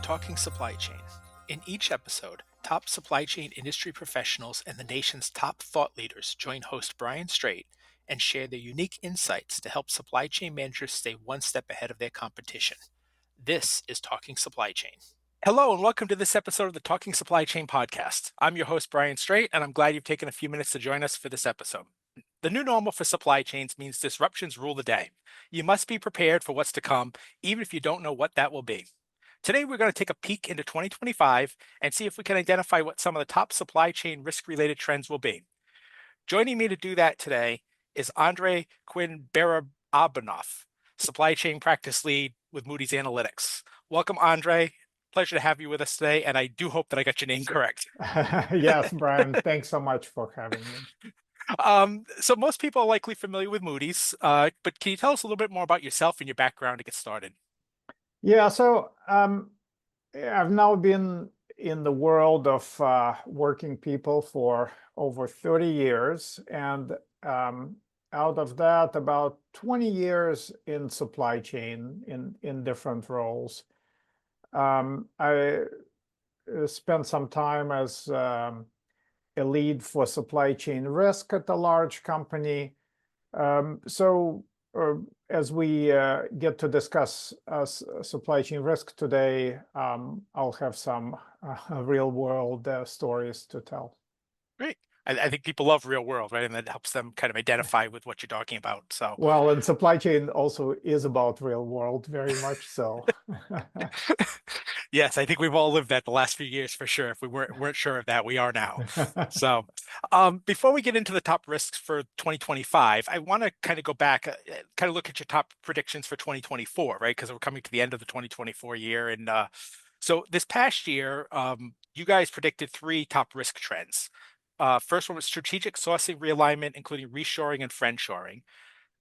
Talking Supply Chain. In each episode, top supply chain industry professionals and the nation's top thought leaders join host Brian Strait and share their unique insights to help supply chain managers stay one step ahead of their competition. This is Talking Supply Chain. Hello, and welcome to this episode of the Talking Supply Chain podcast. I'm your host, Brian Strait, and I'm glad you've taken a few minutes to join us for this episode. The new normal for supply chains means disruptions rule the day. You must be prepared for what's to come, even if you don't know what that will be. Today, we're going to take a peek into 2025 and see if we can identify what some of the top supply chain risk-related trends will be. Joining me to do that today is Andrei Quinn-Barabanov, Supply Chain Practice Lead with Moody's Analytics. Welcome, Andrei. Pleasure to have you with us today, and I do hope that I got your name correct. Yes, Brian, thanks so much for having me. So most people are likely familiar with Moody's, but can you tell us a little bit more about yourself and your background to get started? Yeah, so I've now been in the world of working people for over 30 years, and out of that, about 20 years in supply chain in different roles. I spent some time as a lead for supply chain risk at a large company. As we get to discuss supply chain risk today, I'll have some real world stories to tell. Great. I think people love real world, right? And that helps them kind of identify with what you're talking about. So, Well, and supply chain also is about real world, very much so. yes, I think we've all lived that the last few years for sure. If we weren't sure of that, we are now. So, before we get into the top risks for 2025, I want to kind of go back, kind of look at your top predictions for 2024, right? Because we're coming to the end of the 2024 year, and so this past year, you guys predicted three top risk trends. First one was strategic sourcing realignment, including reshoring and friendshoring.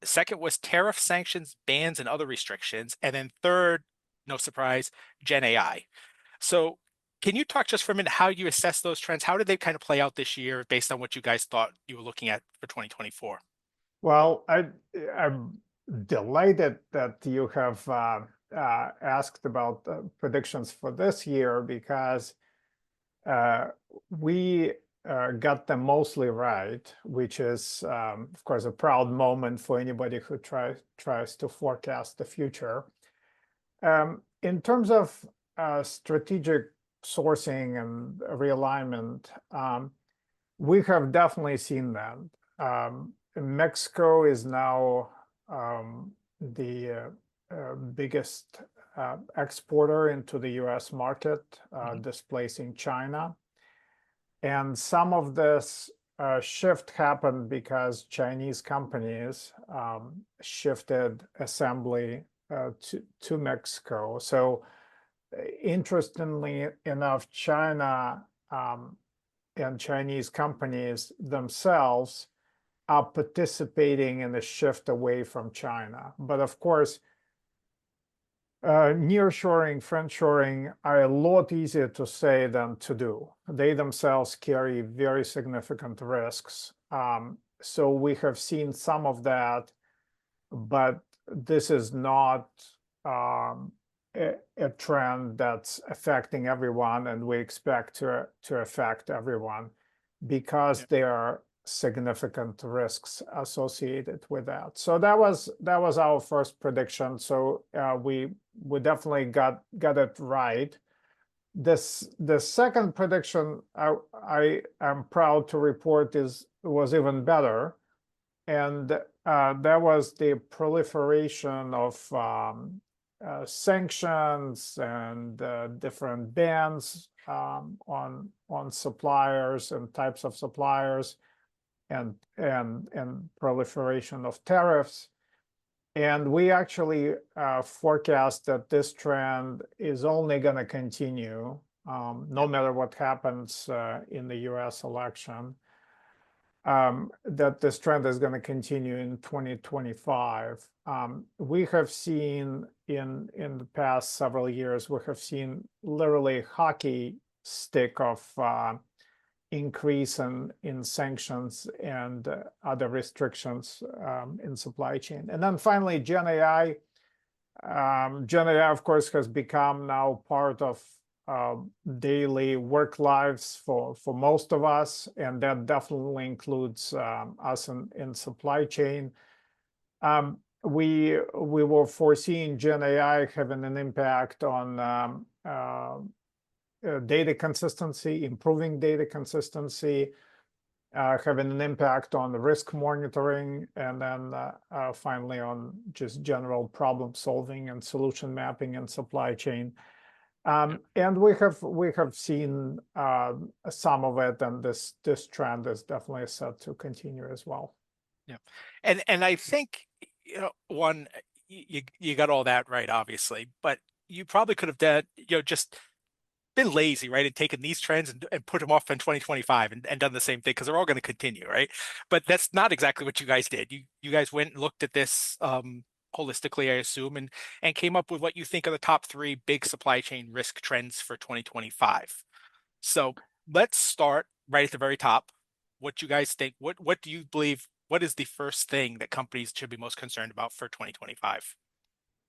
The second was tariff sanctions, bans, and other restrictions. And then third, no surprise, Gen AI. So can you talk just for a minute how you assess those trends? How did they kind of play out this year based on what you guys thought you were looking at for 2024? Well, I'm delighted that you have asked about predictions for this year because we got them mostly right, which is, of course, a proud moment for anybody who tries to forecast the future. In terms of strategic sourcing and realignment, we have definitely seen that. Mexico is now the biggest exporter into the US market, displacing China. And some of this shift happened because Chinese companies shifted assembly to Mexico. So interestingly enough, China and Chinese companies themselves are participating in the shift away from China. But of course, nearshoring, friendshoring are a lot easier to say than to do. They themselves carry very significant risks. So we have seen some of that, but this is not a trend that's affecting everyone, and we expect to affect everyone because there are significant risks associated with that. So that was our first prediction. So we definitely got it right. The second prediction I am proud to report was even better, and that was the proliferation of sanctions and different bans on suppliers and types of suppliers, and proliferation of tariffs. And we actually forecast that this trend is only going to continue no matter what happens in the US election, that this trend is going to continue in 2025. We have seen in the past several years, we have seen literally hockey stick of increase in sanctions and other restrictions in supply chain. And then finally, Gen AI, Gen AI, of course, has become now part of uh, daily work lives for most of us, and that definitely includes us in supply chain. We were foreseeing Gen AI having an impact on data consistency, improving data consistency, having an impact on the risk monitoring, and then finally on just general problem solving and solution mapping and supply chain. Yep. And we have seen some of it, and this trend is definitely set to continue as well. Yep. And I think, one, you got all that right, obviously, but you probably could have done, just been lazy, right? And taken these trends and put them off in 2025 and done the same thing because they're all going to continue, right? But that's not exactly what you guys did. You guys went and looked at this holistically, I assume, and came up with what you think are the top three big supply chain risk trends for 2025. So let's start right at the very top. What you guys think? What do you believe? What is the first thing that companies should be most concerned about for 2025?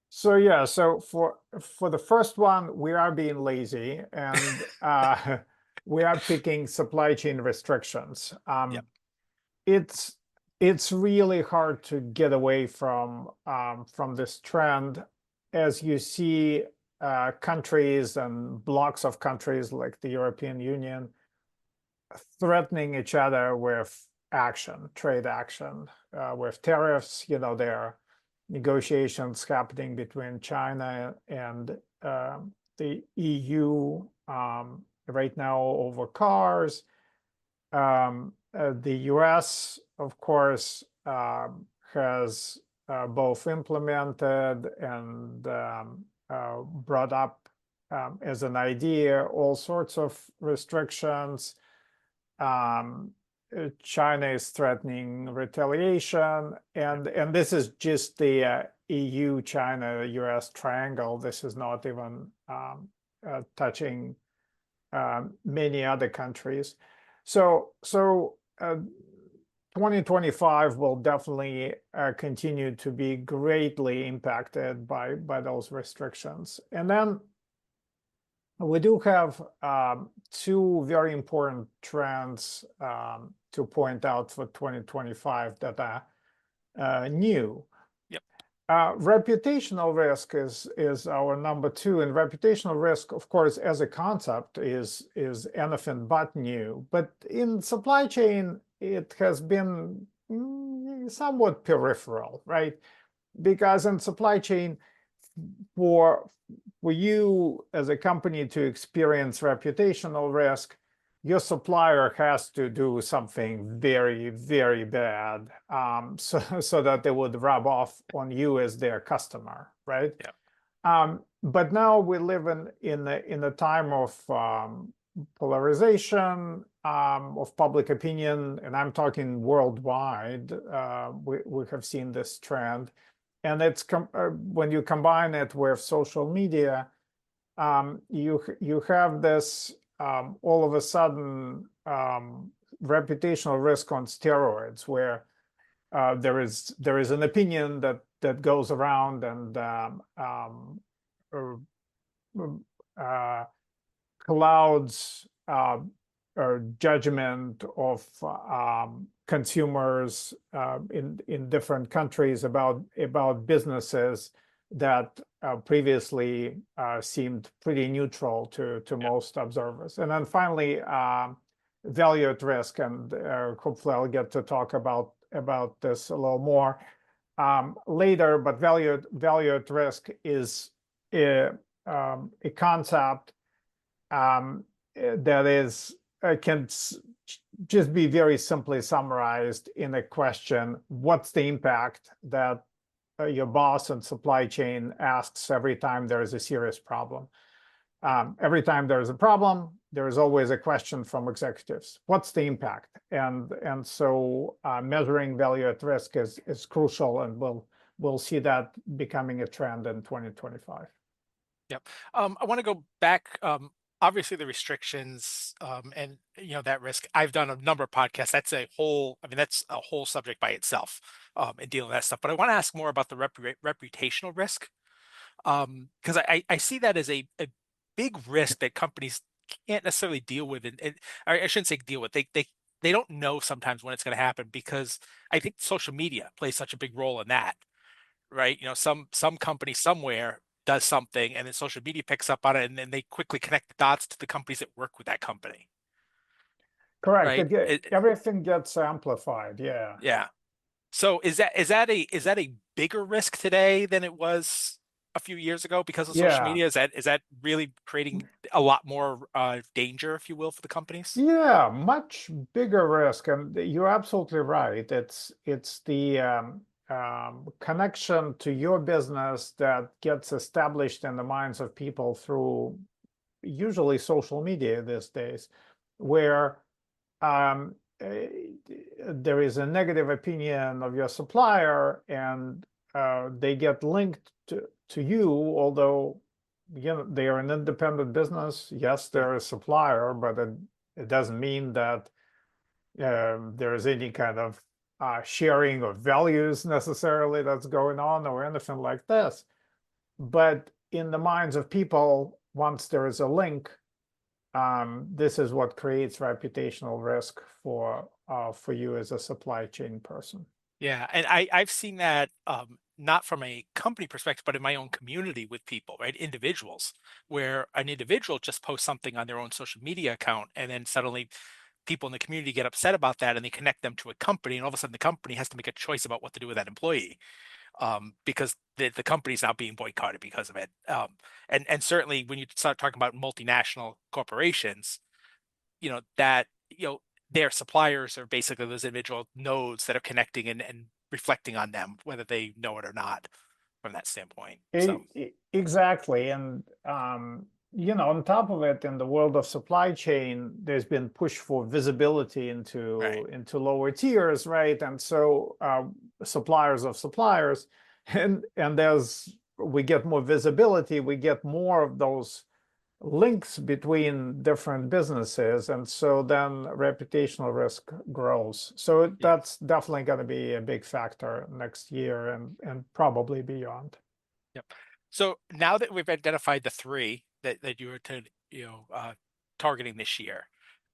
So yeah, so for the first one, we are being lazy, and we are picking supply chain restrictions. Yep. It's it's really hard to get away from this trend, as you see countries and blocks of countries like the European Union threatening each other with action, trade action, with tariffs. There are negotiations happening between China and the EU right now over cars. The US, of course, has both implemented and brought up as an idea all sorts of restrictions. um, China is threatening retaliation, and this is just the EU, China, US triangle. This is not even touching many other countries. So 2025 will definitely continue to be greatly impacted by those restrictions. And then we do have two very important trends to point out for 2025 that are new. Yep. Reputational risk is our number two, and reputational risk, of course, as a concept, is anything but new. But in supply chain, it has been somewhat peripheral, right? Because in supply chain, for for you as a company to experience reputational risk, your supplier has to do something very, very bad, so that they would rub off on you as their customer, right? Yep. But now we live in a time of polarization, of public opinion, and I'm talking worldwide. We have seen this trend, and when you combine it with social media, you have this all of a sudden reputational risk on steroids, where there is an opinion that goes around and uh, clouds judgment of consumers in different countries about businesses that previously seemed pretty neutral to Yep. most observers. And then finally, value at risk, and hopefully I'll get to talk about this a little more later. But value at risk is a concept that is can just be very simply summarized in a question: what's the impact that your boss and supply chain asks every time there is a serious problem? Every time there's a problem, there is always a question from executives: what's the impact? And so measuring value at risk is crucial, and we'll see that becoming a trend in 2025. Yep. I want to go back. Obviously, the restrictions and that risk. I've done a number of podcasts. That's a whole. I mean, that's a whole subject by itself in dealing with that stuff. But I want to ask more about the reputational risk. Because I see that as a big risk that companies can't necessarily deal with, and or I shouldn't say deal with. They don't know sometimes when it's going to happen because I think social media plays such a big role in that, right? Some company somewhere does something, and then social media picks up on it, and then they quickly connect the dots to the companies that work with that company, Correct. right? Everything gets amplified. Yeah. Yeah. So is that a bigger risk today than it was a few years ago because of social Yeah. media? Is that really creating a lot more danger, if you will, for the companies? Yeah, much bigger risk, and you're absolutely right. It's the connection to your business that gets established in the minds of people through usually social media these days, where um, there is a negative opinion of your supplier, and they get linked to you, although they are an independent business. Yes, Right. they're a supplier, but it doesn't mean that there is any kind of sharing of values necessarily that's going on or anything like this. But in the minds of people, once there is a link, this is what creates reputational risk for you as a supply chain person. Yeah, and I've seen that not from a company perspective, but in my own community with people, right? Individuals, where an individual just posts something on their own social media account, and then suddenly people in the community get upset about that, and they connect them to a company, and all of a sudden the company has to make a choice about what to do with that employee, because the company's now being boycotted because of it. And certainly when you start talking about multinational corporations, that their suppliers are basically those individual nodes that are connecting and reflecting on them, whether they know it or not, from that standpoint. So Exactly. And, on top of it, in the world of supply chain, there's been push for visibility right. into lower tiers, right? And so suppliers of suppliers, and as we get more visibility, we get more of those links between different businesses, and so then reputational risk grows. So Yeah. that's definitely going to be a big factor next year and probably beyond. Yep. So now that we've identified the three that you were targeting this year,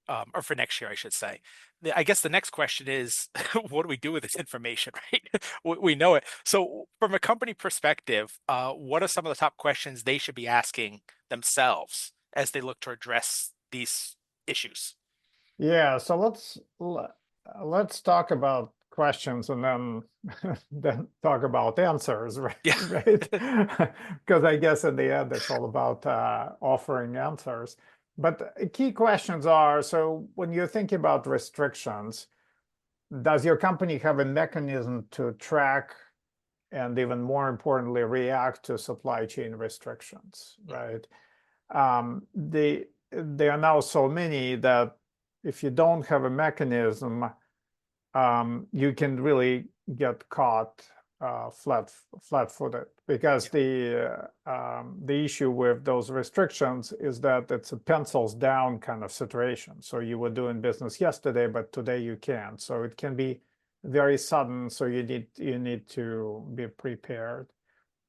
or for next year, I should say. I guess the next question is, what do we do with this information, right? We know it. So, from a company perspective, what are some of the top questions they should be asking themselves as they look to address these issues? Yeah, so let's talk about questions and then then talk about answers, right? Yeah. Right? Because I guess in the end it's all about offering answers. But key questions are, so when you're thinking about restrictions, does your company have a mechanism to track and even more importantly react to supply chain restrictions, right? They are now so many that if you don't have a mechanism, you can really get caught flat-footed, because Yeah. the issue with those restrictions is that it's a pencils down kind of situation. So you were doing business yesterday, but today you can't. So it can be very sudden. So you need to be prepared.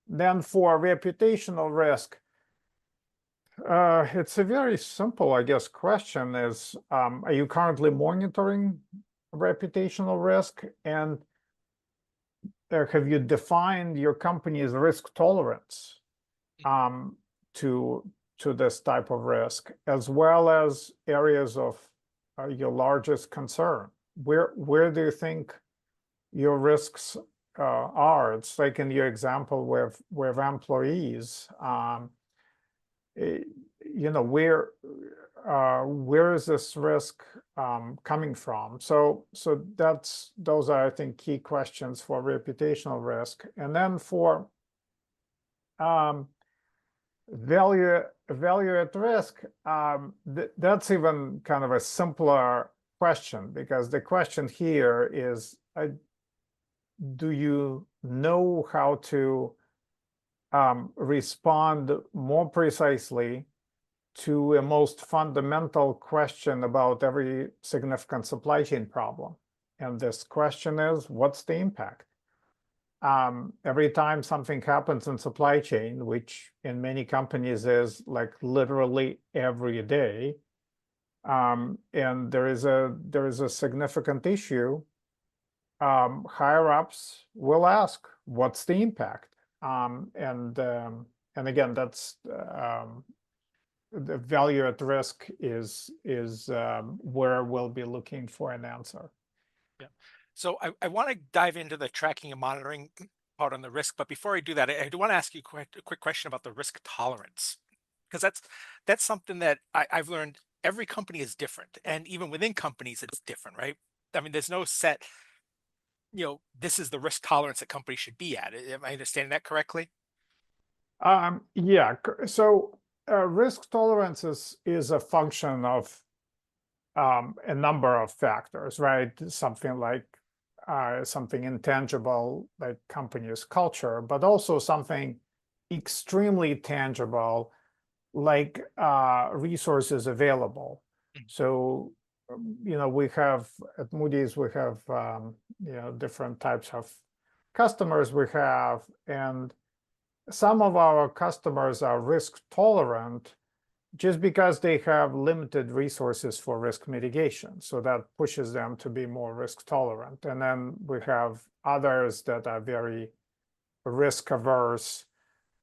Then for reputational risk, it's a very simple, I guess, question is, are you currently monitoring reputational risk? And have you defined your company's risk tolerance um, to this type of risk, as well as areas of your largest concern? Where do you think your risks are? It's like in your example with employees. eh, where is this risk coming from? So those are, I think, key questions for reputational risk. And then for um, value at risk, that's even kind of a simpler question, because the question here is, do you know how to respond more precisely to a most fundamental question about every significant supply chain problem? And this question is, what's the impact? every time something happens in supply chain, which in many companies is like literally every day, and there is a significant issue, higher ups will ask, "What's the impact?" And again, that's the value at risk is where we'll be looking for an answer. Yeah. So I want to dive into the tracking and monitoring part on the risk, but before I do that, I do want to ask you a quick question about the risk tolerance, because that's something that I've learned. Every company is different, and even within companies, it's different, right? I mean, there's no set, this is the risk tolerance that companies should be at. Am I understanding that correctly? Yeah, so risk tolerance is a function of a number of factors, right? Something like something intangible like company's culture, but also something extremely tangible like resources available. Mhm. So, we have at Moody's, we have, different types of customers we have, and some of our customers are risk tolerant just because they have limited resources for risk mitigation. So that pushes them to be more risk tolerant. And then we have others that are very risk averse,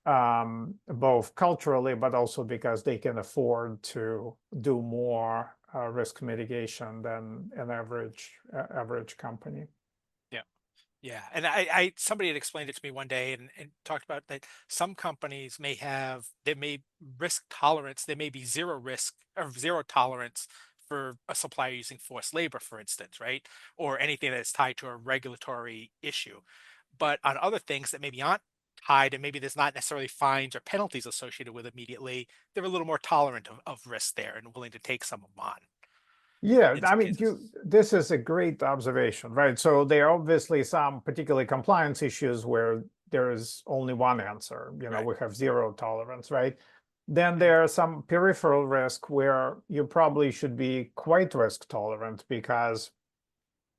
both culturally, but also because they can afford to do more risk mitigation than an average company. Yeah. Yeah, and I somebody had explained it to me one day and talked about that some companies may have they may risk tolerance, there may be zero risk or zero tolerance for a supplier using forced labor, for instance, right? Or anything that's tied to a regulatory issue. But on other things that maybe aren't tied and maybe there's not necessarily fines or penalties associated with immediately, they're a little more tolerant of risk there and willing to take some of them on Yeah, in I some mean, cases. this is a great observation, right? So there are obviously some particularly compliance issues where there is only one answer. Right. We have zero tolerance, right? Then And there are some peripheral risk where you probably should be quite risk tolerant because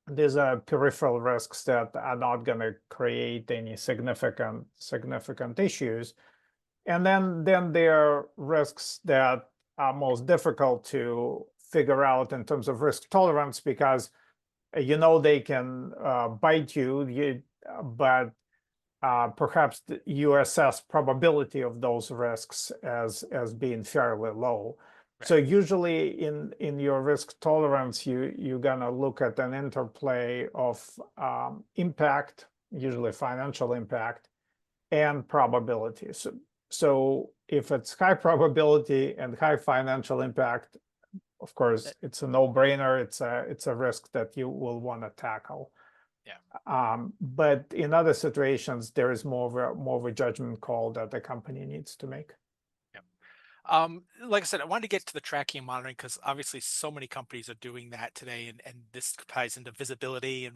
these are peripheral risks that are not going to create any significant issues. And then there are risks that are most difficult to figure out in terms of risk tolerance because they can bite but perhaps you assess probability of those risks as being fairly low. So right. usually in your risk tolerance, you're gonna look at an interplay of impact, usually financial impact, and probability. So if it's high probability and high financial impact, of course, That, it's a no-brainer. It's a risk that you will want to tackle. yeah. But in other situations, there is more of a judgment call that the company needs to make. Yeah. Like I said, I wanted to get to the tracking and monitoring because obviously so many companies are doing that today, and this ties into visibility, and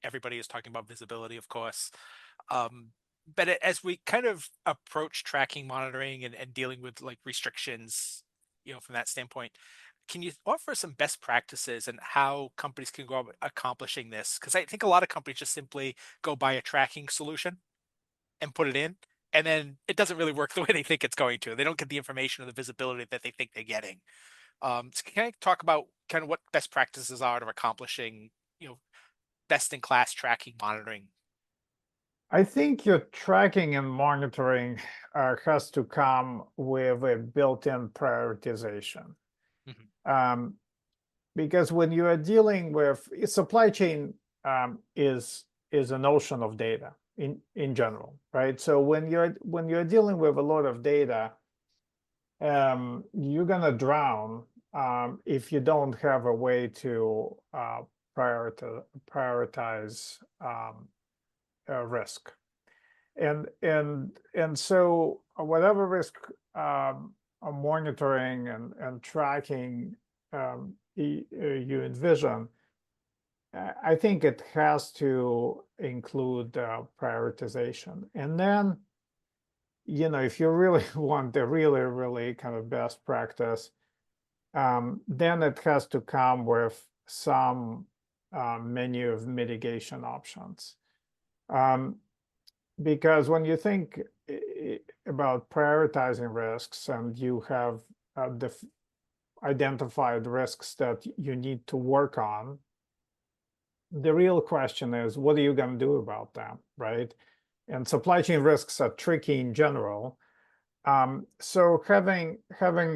everybody is talking about visibility, of course. Um, but as we kind of approach tracking, monitoring, and dealing with like restrictions, from that standpoint, can you offer some best practices and how companies can go about accomplishing this? Because I think a lot of companies just simply go buy a tracking solution and put it in, and then it doesn't really work the way they think it's going to. They don't get the information or the visibility that they think they're getting. So can I talk about kind of what best practices are to accomplishing, best in class tracking monitoring? I think your tracking and monitoring has to come with a built-in prioritization. Hmm. Um, because when you are dealing with supply chain, is an ocean of data in general, right? So when you're dealing with a lot of data, you're gonna drown if you don't have a way to prioritize risk. And so whatever risk monitoring and tracking you envision, I think it has to include prioritization. And then, if you really want the really, really kind of best practice, then it has to come with some menu of mitigation options. Um, because when you think about prioritizing risks and you have identified risks that you need to work on, the real question is, what are you going to do about them, right? And supply chain risks are tricky in general. So having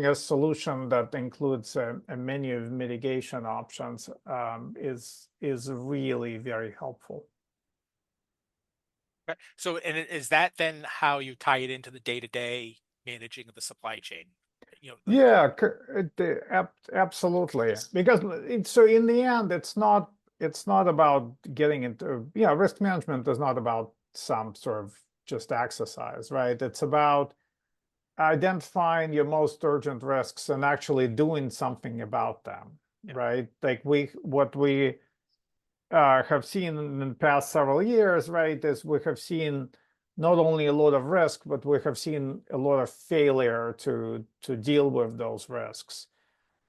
a solution that includes a menu of mitigation options is really very helpful. Okay. So, and is that then how you tie it into the day-to-day managing of the supply chain? Like, Yeah, absolutely. Because so in the end, it's not about getting into, risk management is not about some sort of just exercise, right? It's about identifying your most urgent risks and actually doing something about them, yeah, right? Like what we have seen in the past several years, right, is we have seen not only a lot of risk, but we have seen a lot of failure to deal with those risks.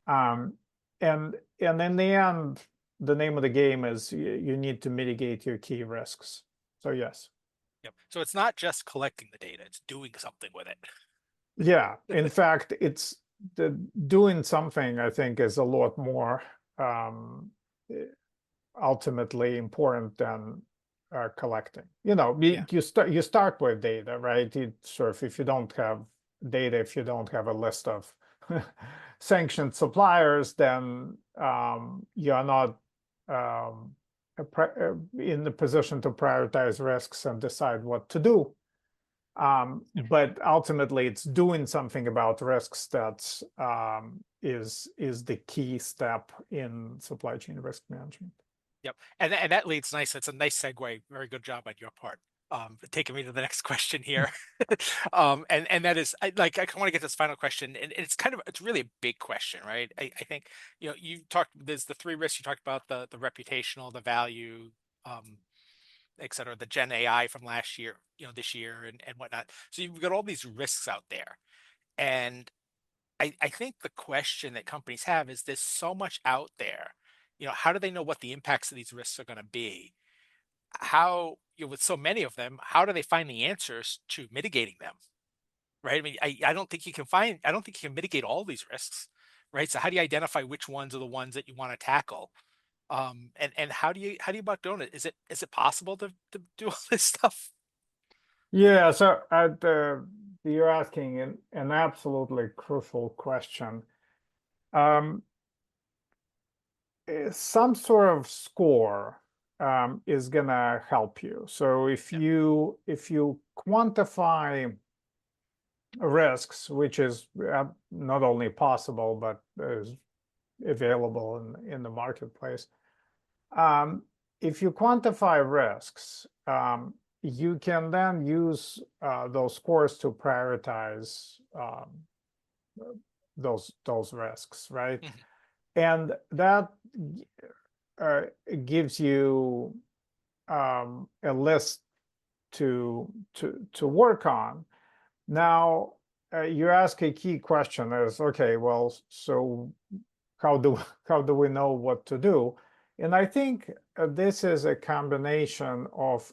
Um, and in the end, the name of the game is you need to mitigate your key risks. So yes. yeah. So it's not just collecting the data; it's doing something with it. Yeah, in fact, it's the doing something, I think, is a lot more um, ultimately important than collecting. Yeah. You start with data, right? Sort of, if you don't have data, if you don't have a list of sanctioned suppliers, then you're not um, in the position to prioritize risks and decide what to do. But ultimately, it's doing something about risks that is the key step in supply chain risk management. Yep. And that leads nice. That's a nice segue. Very good job on your part. Taking me to the next question here. And that is, I want to get this final question, and it's really a big question, right? I think, you talked, there's the three risks you talked about, the reputational, the value, um, et cetera, the Gen AI from last year, this year and whatnot. So you've got all these risks out there. And I think the question that companies have is there's so much out there. How do they know what the impacts of these risks are going to be? How, with so many of them, how do they find the answers to mitigating them? Right. I mean, I don't think you can mitigate all these risks. Right. So how do you identify which ones are the ones that you want to tackle? And how do you about doing it? Is it possible to do all this stuff? Yeah, so you're asking an absolutely crucial question. Um, some sort of score is gonna help you. So if Yeah. you quantify risks, which is not only possible but is available in the marketplace, um, if you quantify risks, you can then use those scores to prioritize those risks, right? Mhm. And that uh, gives you a list to work on. Now, you ask a key question is, okay, well, so how do how do we know what to do? And I think this is a combination of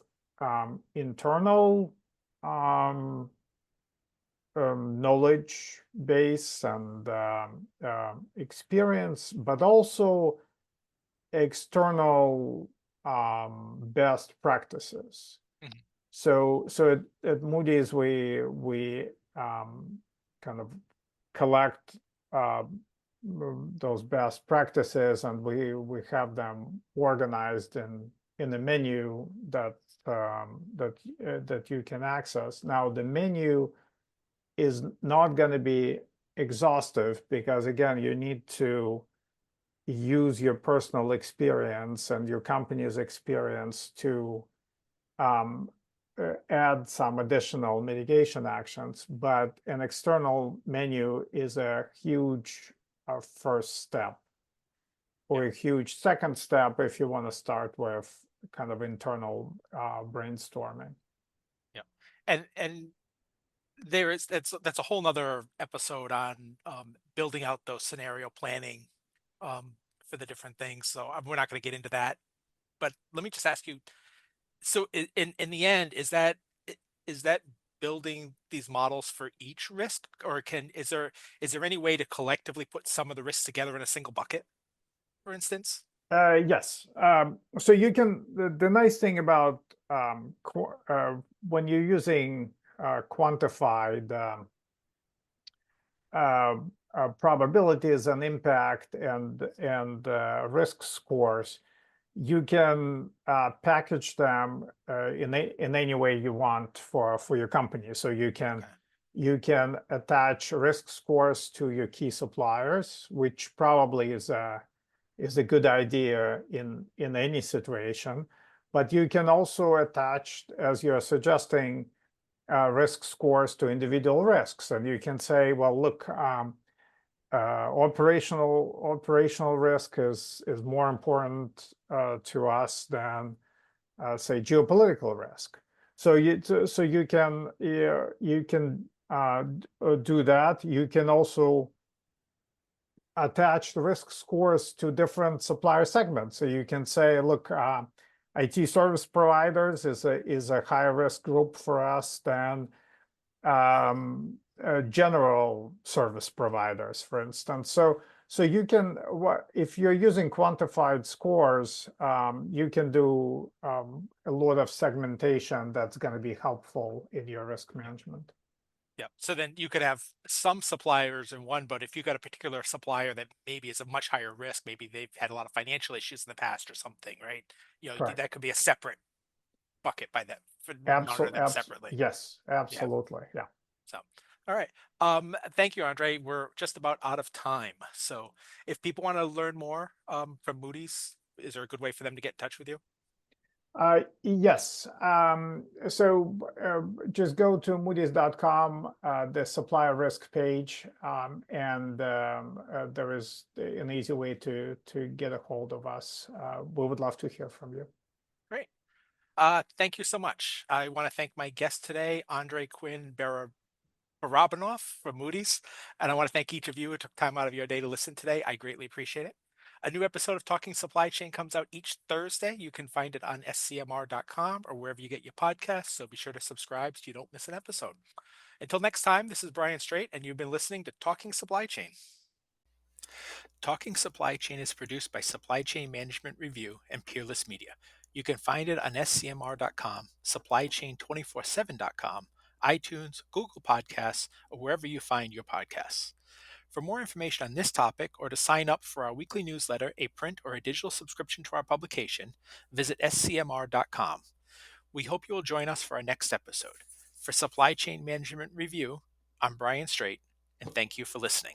internal um, knowledge base and experience, but also external best practices. Mhm. So at Moody's, we kind of collect uh, those best practices, and we have them organized in the menu that you can access. Now, the menu is not going to be exhaustive because, again, you need to use your personal experience and your company's experience to um, add some additional mitigation actions, but an external menu is a huge first step Yeah. or a huge second step if you want to start with kind of internal brainstorming. Yeah. And there is that's a whole nother episode on building out those scenario planning for the different things. So we're not going to get into that. But let me just ask you. So in the end, is that building these models for each risk, or can is there any way to collectively put some of the risks together in a single bucket, for instance? Yes. So you can, the nice thing about when you're using quantified uh, probabilities and impact and risk scores, you can package them in any way you want for your company. So Okay. you can attach risk scores to your key suppliers, which probably is a good idea in any situation. But you can also attach, as you're suggesting, risk scores to individual risks, and you can say, well, look, operational risk is more important to us than say geopolitical risk. So you can do that. You can also attach the risk scores to different supplier segments. So you can say, look, IT service providers is a higher risk group for us than general service providers, for instance. So you can, if you're using quantified scores, you can do a lot of segmentation that's going to be helpful in your risk management. Yeah. So then you could have some suppliers in one, but if you got a particular supplier that maybe is a much higher risk, maybe they've had a lot of financial issues in the past or something, right? Correct. That could be a separate bucket by them for monitor them separately. Yes, Yeah. absolutely. Yeah. So, all right. Thank you, Andre. We're just about out of time. So, if people want to learn more from Moody's, is there a good way for them to get in touch with you? Yes. Just go to moodys.com, the supplier risk page, and there is an easy way to get a hold of us. We would love to hear from you. Great. Thank you so much. I want to thank my guest today, Andre Quinn-Barabanov from Moody's, and I want to thank each of you who took time out of your day to listen today. I greatly appreciate it. A new episode of Talking Supply Chain comes out each Thursday. You can find it on scmr.com or wherever you get your podcasts. So be sure to subscribe so you don't miss an episode. Until next time, this is Brian Straight, and you've been listening to Talking Supply Chain. Talking Supply Chain is produced by Supply Chain Management Review and Peerless Media. You can find it on scmr.com, supplychain247.com, iTunes, Google Podcasts, or wherever you find your podcasts. For more information on this topic or to sign up for our weekly newsletter, a print or a digital subscription to our publication, visit scmr.com. We hope you will join us for our next episode. For Supply Chain Management Review, I'm Brian Straight, and thank you for listening.